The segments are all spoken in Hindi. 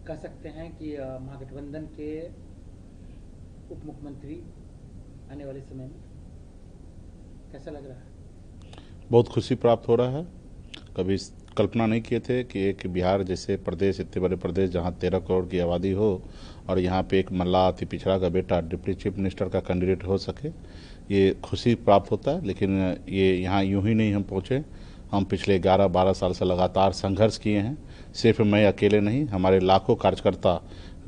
कह सकते हैं कि महागठबंधन के उप मुख्यमंत्री आने वाले समय में कैसा लग रहा है? बहुत खुशी प्राप्त हो रहा है। कभी कल्पना नहीं किए थे कि एक बिहार जैसे प्रदेश, इतने बड़े प्रदेश जहां 13 करोड़ की आबादी हो और यहां पे एक मल्लाह अति पिछड़ा का बेटा डिप्टी चीफ मिनिस्टर का कैंडिडेट हो सके, ये खुशी प्राप्त होता है। लेकिन ये यहाँ यूं ही नहीं हम पहुँचे। हम पिछले 11-12 साल से लगातार संघर्ष किए हैं। सिर्फ मैं अकेले नहीं, हमारे लाखों कार्यकर्ता,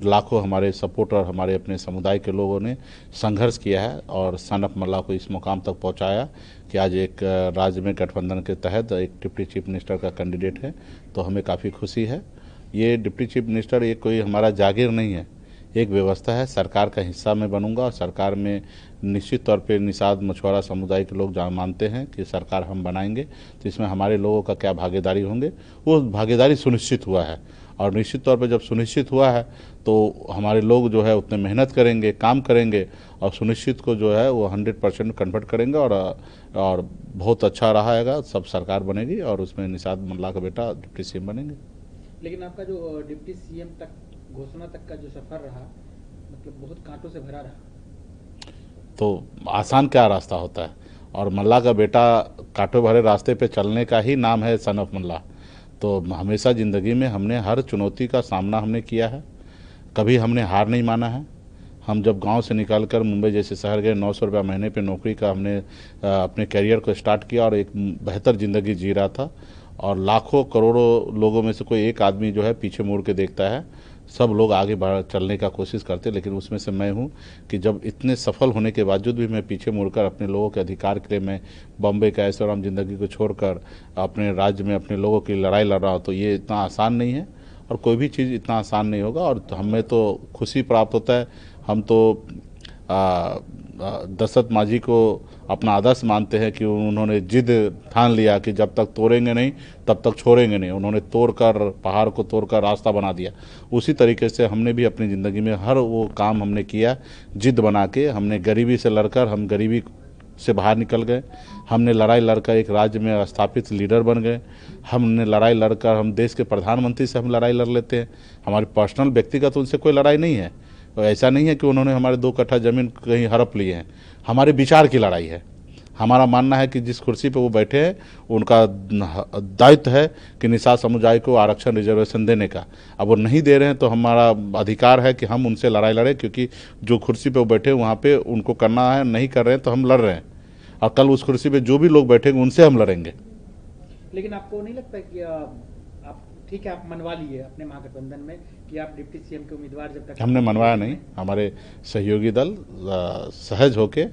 लाखों हमारे सपोर्टर, हमारे अपने समुदाय के लोगों ने संघर्ष किया है और सन ऑफ मल्लाह को इस मुकाम तक पहुंचाया कि आज एक राज्य में गठबंधन के तहत एक डिप्टी चीफ मिनिस्टर का कैंडिडेट है। तो हमें काफ़ी खुशी है। ये डिप्टी चीफ मिनिस्टर ये कोई हमारा जागीर नहीं है, एक व्यवस्था है। सरकार का हिस्सा मैं बनूंगा और सरकार में निश्चित तौर पे निषाद मछुआरा समुदाय के लोग जहाँ मानते हैं कि सरकार हम बनाएंगे, तो इसमें हमारे लोगों का क्या भागीदारी होंगे, वो भागीदारी सुनिश्चित हुआ है। और निश्चित तौर पे जब सुनिश्चित हुआ है तो हमारे लोग जो है उतने मेहनत करेंगे, काम करेंगे और सुनिश्चित को जो है वो 100% कन्वर्ट करेंगे और बहुत अच्छा रहा, सब सरकार बनेगी और उसमें निषाद मल्लाह का बेटा डिप्टी सीएम बनेंगे। लेकिन आपका जो डिप्टी सीएम तक घोषणा तक का जो सफर रहा, मतलब बहुत कांटों से भरा रहा। तो आसान क्या रास्ता होता है, और मल्लाह का बेटा कांटों भरे रास्ते पे चलने का ही नाम है सन ऑफ मल्लाह। तो हमेशा ज़िंदगी में हमने हर चुनौती का सामना हमने किया है, कभी हमने हार नहीं माना है। हम जब गांव से निकलकर मुंबई जैसे शहर गए, 900 रुपया महीने पे नौकरी का हमने अपने करियर को स्टार्ट किया और एक बेहतर ज़िंदगी जी रहा था। और लाखों करोड़ों लोगों में से कोई एक आदमी जो है पीछे मुड़ के देखता है, सब लोग आगे बढ़ चलने का कोशिश करते, लेकिन उसमें से मैं हूं कि जब इतने सफल होने के बावजूद भी मैं पीछे मुड़कर अपने लोगों के अधिकार के लिए मैं बॉम्बे का ऐशोआराम ज़िंदगी को छोड़कर अपने राज्य में अपने लोगों की लड़ाई लड़ रहा हूँ। तो ये इतना आसान नहीं है और कोई भी चीज़ इतना आसान नहीं होगा। और हमें तो खुशी प्राप्त होता है। हम तो दशरथ मांझी को अपना आदर्श मानते हैं कि उन्होंने जिद ठान लिया कि जब तक तोड़ेंगे नहीं तब तक छोड़ेंगे नहीं। उन्होंने तोड़कर, पहाड़ को तोड़कर रास्ता बना दिया। उसी तरीके से हमने भी अपनी ज़िंदगी में हर वो काम हमने किया, जिद बना के। हमने गरीबी से लड़कर हम गरीबी से बाहर निकल गए। हमने लड़ाई लड़कर एक राज्य में स्थापित लीडर बन गए। हमने लड़ाई लड़कर हम देश के प्रधानमंत्री से हम लड़ाई लड़ लेते हैं। हमारी पर्सनल व्यक्तिगत उनसे कोई लड़ाई नहीं है। तो ऐसा नहीं है कि उन्होंने हमारे 2 कट्ठा ज़मीन कहीं हड़प लिए हैं। हमारे विचार की लड़ाई है। हमारा मानना है कि जिस कुर्सी पे वो बैठे हैं उनका दायित्व है कि निषाद समुदाय को आरक्षण, रिजर्वेशन देने का। अब वो नहीं दे रहे हैं तो हमारा अधिकार है कि हम उनसे लड़ाई लड़ें, क्योंकि जो कुर्सी पे वो बैठे हैं वहाँ पे उनको करना है। नहीं कर रहे हैं तो हम लड़ रहे हैं और कल उस कुर्सी पे जो भी लोग बैठेंगे उनसे हम लड़ेंगे। लेकिन आपको नहीं लगता कि आप ठीक है, आप मनवा लिए अपने महागठबंधन में कि आप डिप्टी सीएम के उम्मीदवार जब तक हमने मनवाया नहीं, हमारे सहयोगी दल सहज होके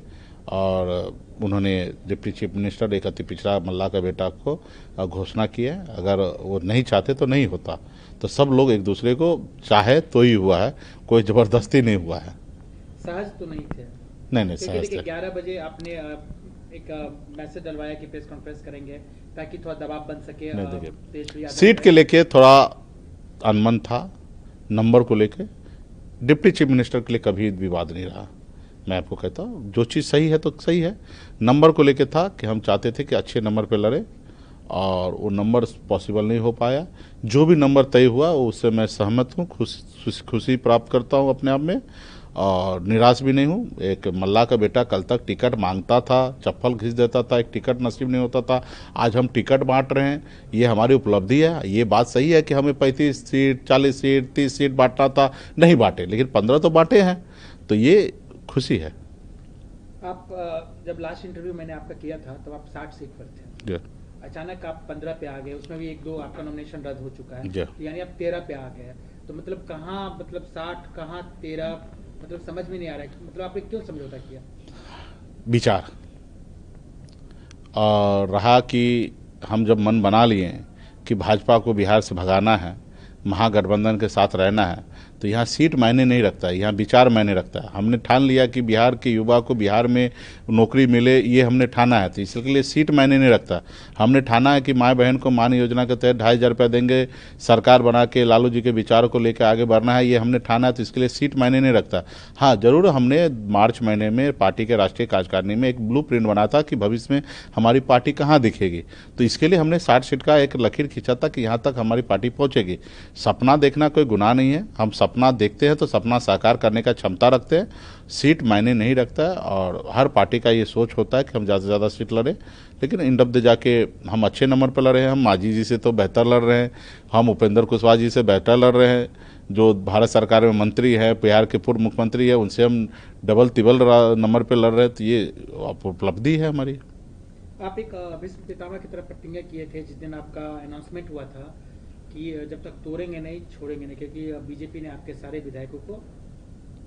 और उन्होंने डिप्टी चीफ मिनिस्टर एक अति पिछड़ा मल्लाह का बेटा को घोषणा की है। अगर वो नहीं चाहते तो नहीं होता। तो सब लोग एक दूसरे को चाहे तो ही हुआ है, कोई ज़बरदस्ती नहीं हुआ है। सहज तो नहीं थे? नहीं सहज थे। 11 बजे आपने एक मैसेज डलवाया कि प्रेस कॉन्फ्रेंस करेंगे ताकि थोड़ा दबाव बन सके। नहीं, देखिए सीट के लेके थोड़ा अनमन था, नंबर को लेके। डिप्टी चीफ मिनिस्टर के लिए कभी विवाद नहीं रहा। मैं आपको कहता हूँ जो चीज़ सही है तो सही है। नंबर को लेके था कि हम चाहते थे कि अच्छे नंबर पे लड़े और वो नंबर पॉसिबल नहीं हो पाया। जो भी नंबर तय हुआ उससे मैं सहमत हूँ, खुशी प्राप्त करता हूँ अपने आप में और निराश भी नहीं हूँ। एक मल्लाह का बेटा कल तक टिकट मांगता था, चप्पल घिस देता था, एक टिकट नसीब नहीं होता था। आज हम टिकट बांट रहे हैं, ये हमारी उपलब्धि है। ये बात सही है कि हमें 35 सीट, 40 सीट, 30 सीट बांटना था, नहीं बांटे, लेकिन 15 तो बांटे हैं, तो ये खुशी है। आप जब लास्ट इंटरव्यू मैंने आपका किया था तब आप 60 सीट पर थे। अचानक आप 15 पे आ गए, उसमें भी 1-2 आपका नॉमिनेशन रद्द हो चुका है, तो यानी आप 13 पे आ गए। तो मतलब कहाँ, मतलब 60 कहाँ 13, मतलब समझ में नहीं आ रहा है। मतलब आपने क्यों समझौता किया? विचार और रहा कि हम जब मन बना लिए कि भाजपा को बिहार से भगाना है, महागठबंधन के साथ रहना है, तो यहाँ सीट मायने नहीं रखता है, यहाँ विचार मायने रखता है। हमने ठान लिया कि बिहार के युवा को बिहार में नौकरी मिले, ये हमने ठाना है, तो इसलिए सीट मायने नहीं रखता। हमने ठाना है कि माँ बहन को मान योजना के तहत 2,500 रुपया देंगे, सरकार बना के लालू जी के विचारों को लेकर आगे बढ़ना है, ये हमने ठाना है, तो इसके लिए सीट मायने नहीं रखता। हाँ, जरूर हमने मार्च महीने में पार्टी के राष्ट्रीय कार्यकारिणी में एक ब्लूप्रिंट बना था कि भविष्य में हमारी पार्टी कहाँ दिखेगी, तो इसके लिए हमने 60 सीट का एक लकीर खींचा था कि यहाँ तक हमारी पार्टी पहुँचेगी। सपना देखना कोई गुनाह नहीं है, हम सपना देखते हैं तो सपना साकार करने का क्षमता रखते हैं, सीट मायने नहीं रखता है। और हर पार्टी का ये सोच होता है कि हम ज़्यादा से ज़्यादा सीट लड़ें, लेकिन इन डब जाके हम अच्छे नंबर पर लड़े हैं। हम मांझी जी से तो बेहतर लड़ रहे हैं, हम उपेंद्र कुशवाहा जी से बेहतर लड़ रहे हैं, जो भारत सरकार में मंत्री हैं, बिहार के पूर्व मुख्यमंत्री है, उनसे हम डबल तिबल नंबर पर लड़ रहे हैं, तो ये उपलब्धि है हमारी। आप एक भीष्म पितामह की तरफ प्रतिज्ञा किए थे जिस दिन आपका अनाउंसमेंट हुआ था कि जब तक तोड़ेंगे नहीं छोड़ेंगे नहीं, क्योंकि बीजेपी ने आपके सारे विधायकों को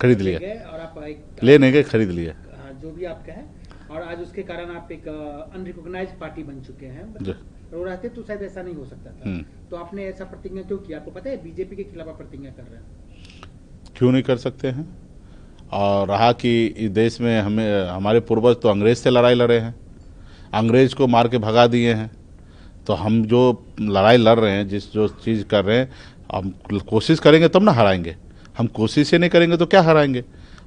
खरीद लिया और आप ले नहीं गए, खरीद लिया, जो भी आपका है, और आज उसके कारण आप एक अनरिकॉग्नाइज्ड पार्टी बन चुके हैं। वो रहते तो शायद ऐसा नहीं हो सकता था, तो आपने ऐसा प्रतिज्ञा क्यों किया? आपको पता है बीजेपी के खिलाफ आप प्रतिज्ञा कर रहे हैं? क्यों नहीं कर सकते हैं? और रहा कि इस देश में हमें हमारे पूर्वज तो अंग्रेज से लड़ाई लड़े हैं, अंग्रेज को मार के भगा दिए हैं, तो हम जो लड़ाई लड़ रहे हैं, जिस जो चीज़ कर रहे हैं, हम कोशिश करेंगे तब ना हराएंगे। हम कोशिश ही नहीं करेंगे तो क्या हराएंगे?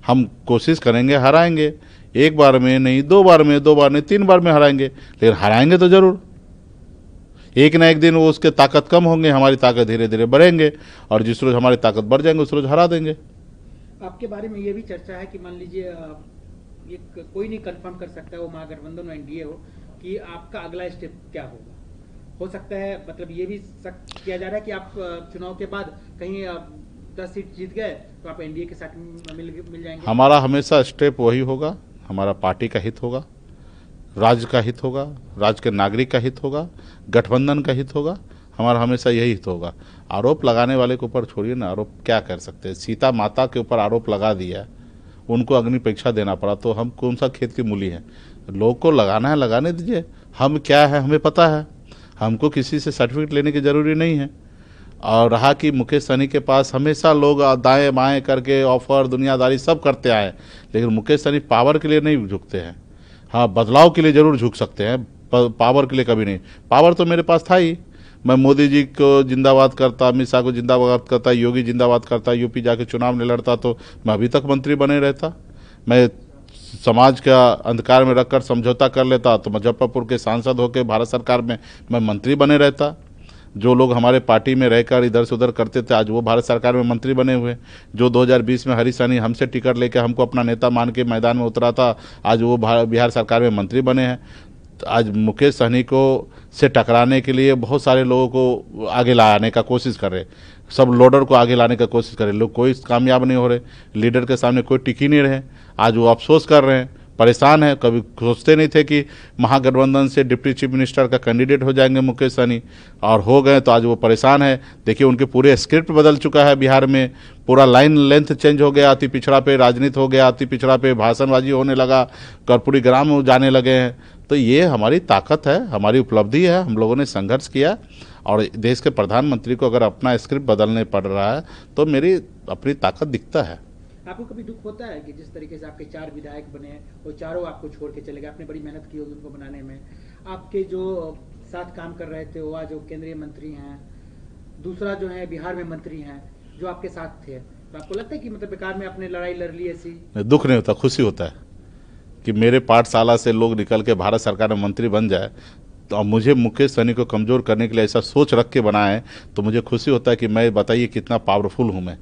हम कोशिश करेंगे, हराएंगे, एक बार में नहीं, 2 बार में, 2 बार नहीं, 3 बार में हराएंगे, लेकिन हराएंगे तो जरूर। एक ना एक दिन वो उसके ताकत कम होंगे, हमारी ताकत धीरे धीरे बढ़ेंगे, और जिस रोज हमारी ताकत बढ़ जाएंगे उस रोज हरा देंगे। आपके बारे में ये भी चर्चा है कि मान लीजिए ये कोई नहीं कंफर्म कर सकता है, वो महागठबंधन एनडीए हो, कि आपका अगला स्टेप क्या होगा। हो सकता है, मतलब ये भी किया जा रहा है कि आप चुनाव के बाद कहीं 10 सीट जीत गए तो आप एनडीए के साथ मिल जाएंगे। हमारा हमेशा स्टेप वही होगा, हमारा पार्टी का हित होगा, राज्य का हित होगा, राज्य के नागरिक का हित होगा, गठबंधन का हित होगा, हमारा हमेशा यही हित होगा। आरोप लगाने वाले के ऊपर छोड़िए ना, आरोप क्या कर सकते हैं? सीता माता के ऊपर आरोप लगा दिया, उनको अग्नि परीक्षा देना पड़ा, तो हम कौन सा खेत की मूली है? लोग को लगाना है, लगाने दीजिए, हम क्या है हमें पता है, हमको किसी से सर्टिफिकेट लेने की जरूरी नहीं है। और रहा कि मुकेश सहनी के पास हमेशा लोग दाएं बाएं करके ऑफर दुनियादारी सब करते आए, लेकिन मुकेश सहनी पावर के लिए नहीं झुकते हैं। हाँ, बदलाव के लिए जरूर झुक सकते हैं, पावर के लिए कभी नहीं। पावर तो मेरे पास था ही, मैं मोदी जी को जिंदाबाद करता, अमित शाह को जिंदाबाद करता, योगी जिंदाबाद करता, यूपी जाके चुनाव नहीं लड़ता तो मैं अभी तक मंत्री बने रहता। मैं समाज का अंधकार में रखकर समझौता कर लेता तो मुजफ्फरपुर के सांसद होकर भारत सरकार में मैं मंत्री बने रहता। जो लोग हमारे पार्टी में रहकर इधर से उधर करते थे, आज वो भारत सरकार में मंत्री बने हुए। जो 2020 में हरीश सहनी हमसे टिकट लेकर हमको अपना नेता मान के मैदान में उतरा था, आज वो बिहार सरकार में मंत्री बने हैं। आज मुकेश सहनी को से टकराने के लिए बहुत सारे लोगों को आगे लाने का कोशिश कर रहे, सब लोडर को आगे लाने का कोशिश कर रहे, लोग कोई कामयाब नहीं हो रहे, लीडर के सामने कोई टिक ही नहीं रहे। आज वो अफसोस कर रहे हैं, परेशान है। कभी सोचते नहीं थे कि महागठबंधन से डिप्टी चीफ मिनिस्टर का कैंडिडेट हो जाएंगे मुकेश सहनी, और हो गए, तो आज वो परेशान है। देखिए उनके पूरे स्क्रिप्ट बदल चुका है बिहार में, पूरा लाइन लेंथ चेंज हो गया, अति पिछड़ा पे राजनीति हो गया, अति पिछड़ा पे भाषणबाजी होने लगा, कर्पूरी ग्राम जाने लगे हैं। तो ये हमारी ताकत है, हमारी उपलब्धि है, हम लोगों ने संघर्ष किया। और देश के प्रधानमंत्री को अगर अपना स्क्रिप्ट बदलने पड़ रहा है तो मेरी अपनी ताकत दिखता है। आपको कभी दुख होता है कि जिस तरीके से आपके 4 विधायक बने, वो चारों आपको छोड़ के चले गए? आपने बड़ी मेहनत की होगी उनको बनाने में। आपके जो साथ काम कर रहे थे वो आज जो केंद्रीय मंत्री हैं, दूसरा जो है बिहार में मंत्री हैं, जो आपके साथ थे, तो आपको लगता है कि मतलब बेकार में आपने लड़ाई लड़ ली ऐसी? दुख नहीं होता, खुशी होता है कि मेरे पाठशाला से लोग निकल के भारत सरकार में मंत्री बन जाए। तो मुझे मुकेश सहनी को कमज़ोर करने के लिए ऐसा सोच रख के बनाए, तो मुझे खुशी होता है कि मैं, बताइए कितना पावरफुल हूँ मैं,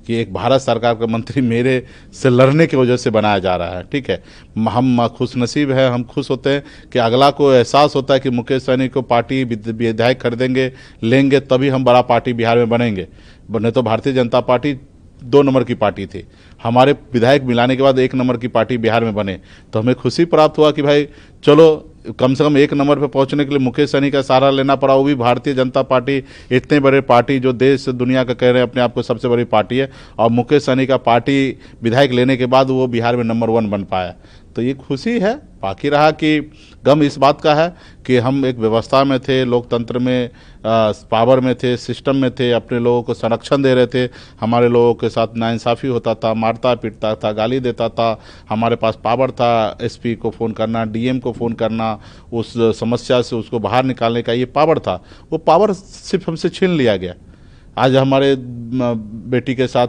कि एक भारत सरकार का मंत्री मेरे से लड़ने की वजह से बनाया जा रहा है। ठीक है, हम खुशनसीब है, हम खुश होते हैं कि अगला को एहसास होता है कि मुकेश सहनी को पार्टी विधायक खरीदेंगे, लेंगे, तभी हम बड़ा पार्टी बिहार में बनेंगे। नहीं तो भारतीय जनता पार्टी 2 नंबर की पार्टी थी, हमारे विधायक मिलाने के बाद 1 नंबर की पार्टी बिहार में बने। तो हमें खुशी प्राप्त हुआ कि भाई चलो कम से कम 1 नंबर पे पहुंचने के लिए मुकेश सहनी का सहारा लेना पड़ा, वो भी भारतीय जनता पार्टी, इतने बड़े पार्टी जो देश दुनिया का कह रहे हैं अपने आप को सबसे बड़ी पार्टी है, और मुकेश सहनी का पार्टी विधायक लेने के बाद वो बिहार में नंबर 1 बन पाया। तो ये खुशी है। बाकी रहा कि गम इस बात का है कि हम एक व्यवस्था में थे, लोकतंत्र में, पावर में थे, सिस्टम में थे, अपने लोगों को संरक्षण दे रहे थे। हमारे लोगों के साथ नाइंसाफ़ी होता था, मारता पीटता था, गाली देता था। हमारे पास पावर था एसपी को फ़ोन करना, डीएम को फ़ोन करना, उस समस्या से उसको बाहर निकालने का ये पावर था। वो पावर सिर्फ हमसे छीन लिया गया। आज हमारे बेटी के साथ,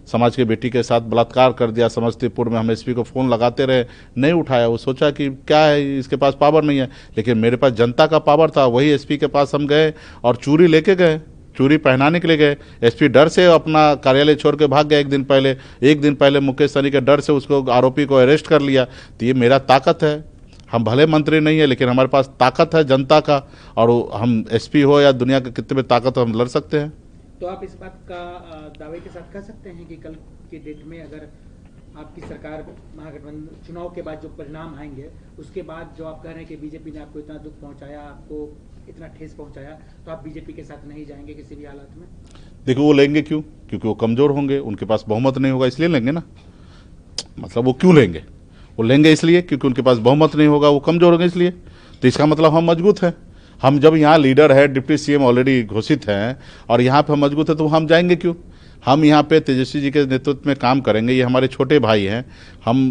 समाज के बेटी के साथ बलात्कार कर दिया समस्तीपुर में। हम एसपी को फ़ोन लगाते रहे, नहीं उठाया। वो सोचा कि क्या है, इसके पास पावर नहीं है, लेकिन मेरे पास जनता का पावर था। वही एसपी के पास हम गए और चूड़ी लेके गए, चूड़ी पहनाने के लिए गए। एसपी डर से अपना कार्यालय छोड़ के भाग गया। एक दिन पहले मुकेश सहनी के डर से उसको, आरोपी को अरेस्ट कर लिया। तो ये मेरा ताकत है। हम भले मंत्री नहीं है, लेकिन हमारे पास ताकत है जनता का, और हम एसपी हो या दुनिया के कितने भी ताकत हो, हम लड़ सकते हैं। तो आप इस बात का दावे के साथ कह सकते हैं कि कल के डेट में अगर आपकी सरकार, महागठबंधन चुनाव के बाद जो परिणाम आएंगे, उसके बाद जो आप कह रहे हैं कि बीजेपी ने आपको इतना दुख पहुंचाया, आपको इतना ठेस पहुंचाया, तो आप बीजेपी के साथ नहीं जाएंगे किसी भी हालत में? देखो, वो लेंगे क्यों? क्योंकि वो कमजोर होंगे, उनके पास बहुमत नहीं होगा, इसलिए लेंगे ना। मतलब वो क्यों लेंगे? वो लेंगे इसलिए क्योंकि उनके पास बहुमत नहीं होगा, वो कमजोर होंगे इसलिए। तो इसका मतलब हम मजबूत हैं। हम जब यहाँ लीडर है, डिप्टी सीएम ऑलरेडी घोषित हैं, और यहाँ पे हम मजबूत है, तो हम जाएंगे क्यों? हम यहाँ पे तेजस्वी जी के नेतृत्व में काम करेंगे। ये हमारे छोटे भाई हैं। हम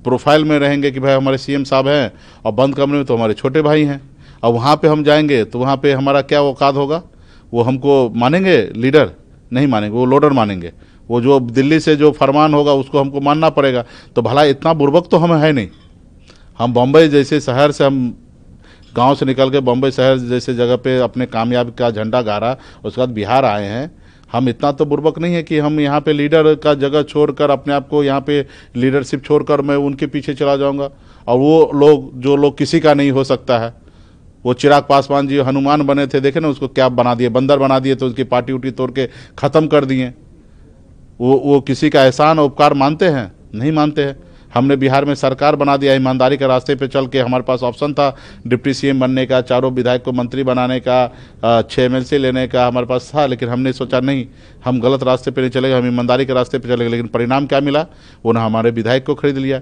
प्रोफाइल में रहेंगे कि भाई हमारे सीएम साहब हैं, और बंद कमरे में तो हमारे छोटे भाई हैं। और वहाँ पे हम जाएंगे तो वहाँ पे हमारा क्या औकात होगा? वो हमको मानेंगे लीडर? नहीं मानेंगे, वो लोडर मानेंगे। वो जो दिल्ली से जो फरमान होगा उसको हमको मानना पड़ेगा। तो भला इतना बुर्बक तो हम है नहीं। हम बम्बई जैसे शहर से, हम गांव से निकल के बम्बई शहर जैसे जगह पे अपने कामयाबी का झंडा गाड़ा, उसके बाद बिहार आए हैं। हम इतना तो बुर्बक नहीं है कि हम यहाँ पे लीडर का जगह छोड़कर, अपने आप को यहाँ पे लीडरशिप छोड़कर मैं उनके पीछे चला जाऊँगा। और वो लोग, जो लोग किसी का नहीं हो सकता है, वो चिराग पासवान जी हनुमान बने थे, देखे ना उसको क्या बना दिए, बंदर बना दिए, तो उसकी पार्टी उटी तोड़ के ख़त्म कर दिए। वो किसी का एहसान उपकार मानते हैं? नहीं मानते हैं। हमने बिहार में सरकार बना दिया, ईमानदारी के रास्ते पे चल के। हमारे पास ऑप्शन था डिप्टी सीएम बनने का, 4 विधायक को मंत्री बनाने का, 6 MLC लेने का हमारे पास था, लेकिन हमने सोचा नहीं, हम गलत रास्ते पे नहीं चलेंगे, हम ईमानदारी के रास्ते पे चलेंगे। लेकिन परिणाम क्या मिला? उन्होंने हमारे विधायक को खरीद लिया।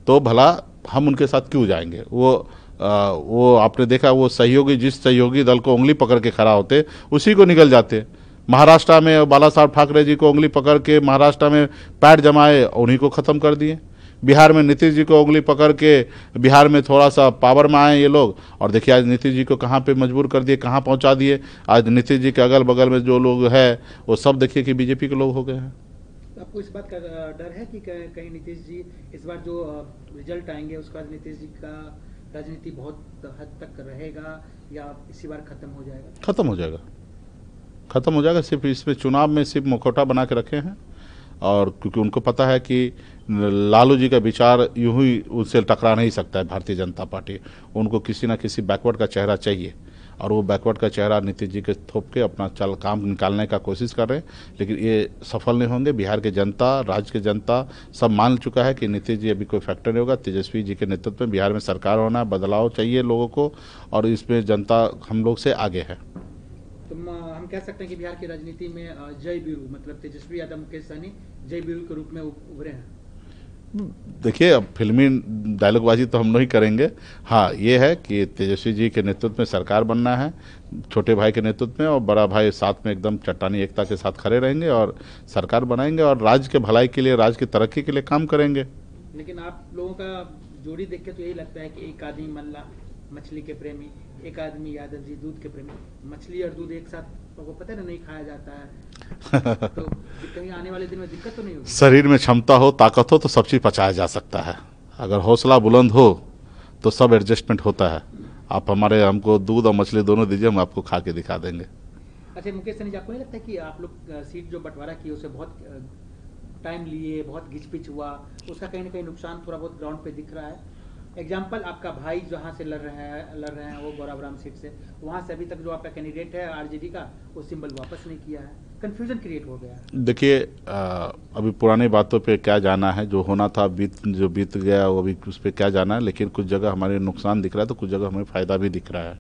तो भला हम उनके साथ क्यों जाएंगे? वो आपने देखा, वो सहयोगी, जिस सहयोगी दल को उंगली पकड़ के खड़ा होते, उसी को निकल जाते। महाराष्ट्र में बाला साहब ठाकरे जी को उंगली पकड़ के महाराष्ट्र में पैर जमाए, उन्हीं को ख़त्म कर दिए। बिहार में नीतीश जी को उंगली पकड़ के बिहार में थोड़ा सा पावर में आए ये लोग, और देखिए आज नीतीश जी को कहाँ पे मजबूर कर दिए, कहाँ पहुँचा दिए। आज नीतीश जी के अगल बगल में जो लोग हैं, वो सब देखिए कि बीजेपी के लोग हो गए हैं। आपको इस बात का डर है कि कहीं नीतीश जी इस बार जो रिजल्ट आएंगे उसके बाद नीतीश जी का राजनीति बहुत हद तक रहेगा, या इसी बार खत्म हो जाएगा? खत्म हो जाएगा, खत्म हो जाएगा। सिर्फ इसमें चुनाव में सिर्फ मुखौटा बना के रखे हैं, और क्योंकि उनको पता है कि लालू जी का विचार यूं ही उससे टकरा नहीं सकता है भारतीय जनता पार्टी। उनको किसी ना किसी बैकवर्ड का चेहरा चाहिए, और वो बैकवर्ड का चेहरा नीतीश जी के थोप के अपना काम निकालने का कोशिश कर रहे हैं, लेकिन ये सफल नहीं होंगे। बिहार के जनता, राज्य के जनता सब मान चुका है कि नीतीश जी अभी कोई फैक्टर नहीं होगा। तेजस्वी जी के नेतृत्व में बिहार में सरकार होना है, बदलाव चाहिए लोगों को, और इसमें जनता हम लोग से आगे है। तो हम कह सकते हैं कि बिहार की राजनीति में जय वीरू, मतलब तेजस्वी यादव, मुकेश सहनी जय वीरू के रूप में उभरे हैं। देखिए, अब फिल्मी डायलॉगबाजी तो हम नहीं करेंगे। हाँ, ये है कि तेजस्वी जी के नेतृत्व में सरकार बनना है, छोटे भाई के नेतृत्व में, और बड़ा भाई साथ में एकदम चट्टानी एकता के साथ खड़े रहेंगे और सरकार बनाएंगे, और राज्य के भलाई के लिए, राज्य की तरक्की के लिए काम करेंगे। लेकिन आप लोगों का जोड़ी देख के तो यही लगता है कि एक आदमी मल्ला मछली के प्रेमी, एक आदमी यादव जी दूध के प्रेमी। मछली और दूध एक साथ वो पता है नहीं खाया जाता है, तो कहीं आने वाले दिन में दिक्कत तो नहीं होगी? शरीर में क्षमता हो, ताकत हो, तो सब चीज़ पचाया जा सकता है। अगर हौसला बुलंद हो तो सब एडजस्टमेंट होता है। आप हमको दूध और मछली दोनों दीजिए, हम आपको खा के दिखा देंगे। अच्छा मुकेश सहनी जी, आपको नहीं लगता कि आप लोग सीट जो बंटवारा किए उसे बहुत टाइम लिए, बहुत घिचपिच हुआ, उसका कहीं ना कहीं नुकसान थोड़ा बहुत ग्राउंड पे दिख रहा है? एग्जाम्पल, आपका भाई जहाँ से लड़ रहे हैं वो गौराबराम सीट से, वहाँ से अभी तक जो आपका कैंडिडेट है आरजेडी का, वो सिंबल वापस नहीं किया है। कंफ्यूजन क्रिएट हो गया है। देखिए, अभी पुरानी बातों पे क्या जाना है, जो होना था जो बीत गया, वो अभी उस पर क्या जाना है। लेकिन कुछ जगह हमारे नुकसान दिख रहा है, तो कुछ जगह हमें फ़ायदा भी दिख रहा है।